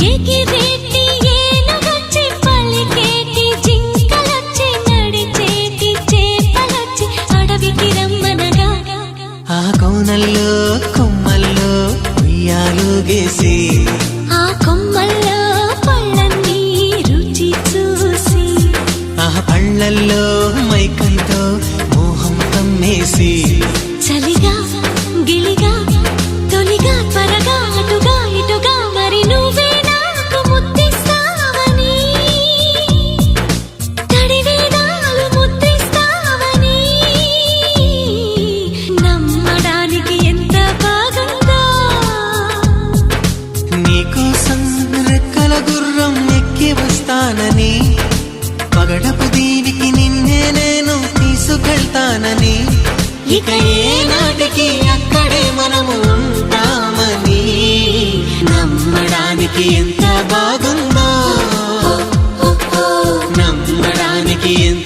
ఎగిరేటి ఏనుగొచ్చి పలికేటి జింకలొచ్చి నడిచేటి చేపలొచ్చి అడవికి రమ్మనగా ఆ కోనల్లో కొమ్మల్లో ఉయ్యాలుగేసి ఆ కొమ్మల్లో పళ్ళన్నీ రుచి చూసి ఆ పళ్ళల్లో మైకంతో మోహం కమ్మేసి చలిగా గిలిగా తొలిగా త్వరగా అటుగా ఇటుగా మరి నువ్వే నాకు ముద్దిస్తావని తడివేదాలు ముద్దిస్తావని నమ్మడానికి ఎంత బాగుందో నీకోసం రెక్కల గుర్రం ఎక్కి వస్తానని పగడపు దీనికి నిన్నే నేను తీసుకెళ్తానని ఇక ఏ నాటికి అక్కడే మనము ఉంటామని నమ్మడానికి ఎంత బాగుందో నమ్మడానికి ఎంత